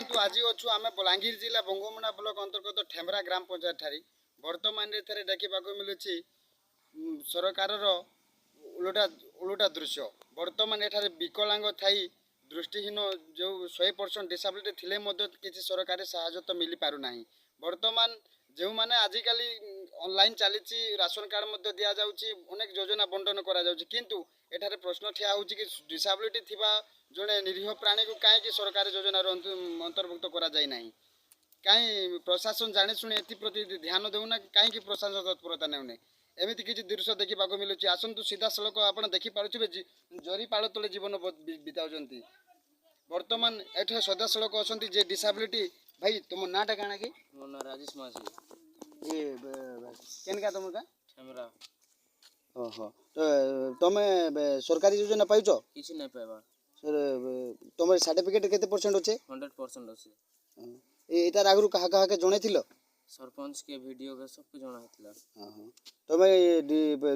देखु आज अच्छु आम बलांगीर जिला बंगोमना ब्लॉक अंतर्गत ठेमरा ग्राम पंचायत ठारी बर्तमान देखा मिलूँ सरकार उलटा उलटा दृश्य बर्तमान एठारे विकलांग थाई दृष्टिहीन जो 100% डिसेबिलिटी थिले किसी सरकारी साहाय्य तो मिल पारना बर्तमान जो मैंने आजिकल ऑनलाइन चली राशन कार्ड दि जाऊँगी अनेक योजना बंटन किंतु एठारे प्रश्न ठिया हो कि डिसेबिलिटी थिबा जड़े निरीह प्राणी को कहीं सरकार योजनार अंतर्भुक्त करा कहीं प्रशासन जाने शुणे एप्रति ध्यान देना कहीं प्रशासन तत्परता नेउने एमती किसी दृश्य देखा मिलूँ आसतु सीधा सड़क आप देखिपे जरीपाल तले जीवन बिताऊँच बर्तमान एठ सदा सड़क अच्छा जे डिसेबिलिटी भाई तुम नाटा काଣା कि मो ना राजेश मासी ये केनका तुम का ठेमरा ओहो तो तुम सरकारी योजना पाइछ किसी नहीं पाइबा तुम सर्टिफिकेट केते परसेंट अच्छे 100% अछि एटार आगु कहा कहा के जणे थिलो सरपंच के वीडियो के सब कुछ जणा थिला तुम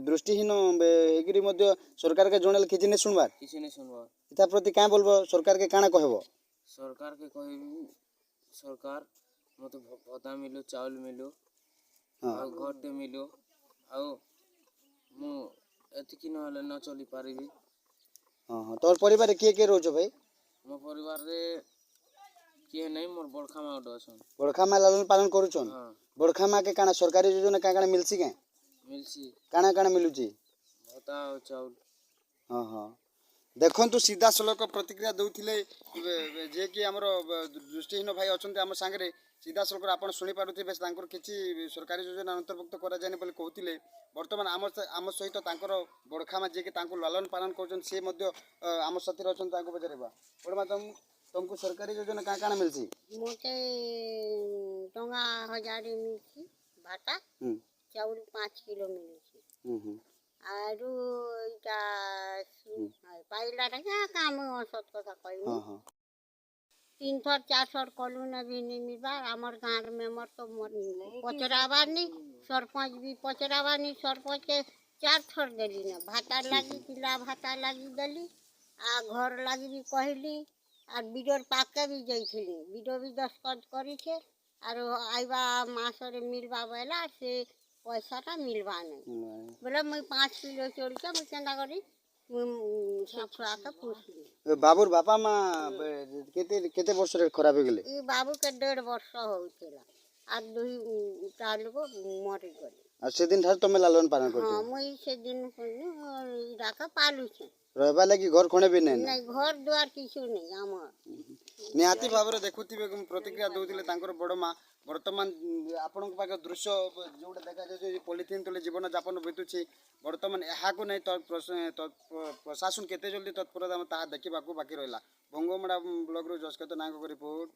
दृष्टिहीन हेगिरी मध्य सरकार के जणल किछि ने सुनबार किसी नहीं सुनबा इता प्रति का बोलबो सरकार के काना कहबो सरकार के कहबी सरकार मते भत्ता मिलो चावल मिलो आ घर ते मिलो आ मु एतिकी न न चली पारिबी हां तोर परिवार के रोज भाई मो परिवार रे किए नहीं मोर बड़खा मा डसन बड़खा मा लालन पालन करूछन हां बड़खा मा के काना सरकारी योजना का काना मिलसी के मिलसी काना काना मिलुची भत्ता और चावल हां हां देखंतु सीधा सलक प्रतिक्रिया दउथिले जे कि हमर दृष्टिहीन भाई अछन्ते हम संगे सीधा सलक आपण सुनि पारुथिबे तांकर किछि सरकारी योजना अंतर्भुक्त करा जाने बोली कहउथिले वर्तमान आम सहित तांकर बड़खामा जे कि तांको लालन पालन करछन से मध्य आम साथी रहछन तांको बजारेबा बड़मा तुमको सरकारी योजना का काना मिलछि मोटे टंगा 1000 मिलछि भाटा चाउल 5 किलो मिलछि आरु इटा पाइला रे काम सत कथा कहू 3 थर 4 थर कलु न भी नहीं मिलबा हमर गांव में मर तो पचराबार नहीं सरपंच भी पचराबार नहीं सरपंच के 4 थर देली न भाता लागी पिला भाता लागी देली आ घर लागी भी कहली आ बिडर पाके भी जाइथिली बिडो भी दस्तखत करी छे आरो आइबा मासरे मिलबा बेला से पैसाटा मिलबा नहीं बोले मैं 5 किलो चोरी के मैं केना करी ससुरा के पूछली बाबूर बापा मां केते केते वर्ष रे खराब हो गेले ई बाबू के 1.5 वर्ष होइतेला आ दुई ताल को मरि गले आ से दिन थार तमे लालन पालन करतो हां मैं से दिन राका पालू छे रहबा लागि घर कोने भी नहीं घर द्वार किछु नहीं हमर निहाती भाव में देखुवे प्रतिक्रिया दौले बड़ माँ बर्तमान आपण पाखे दृश्य जोटा देखा जाए पॉलिथिन तले जीवन जापन बीतुची बर्तमान यहाँ नहीं प्रशासन केते जल्दी तत्परता देखा बाकी रहा बंगोमड़ा ब्लॉक जसकत नायक रिपोर्ट।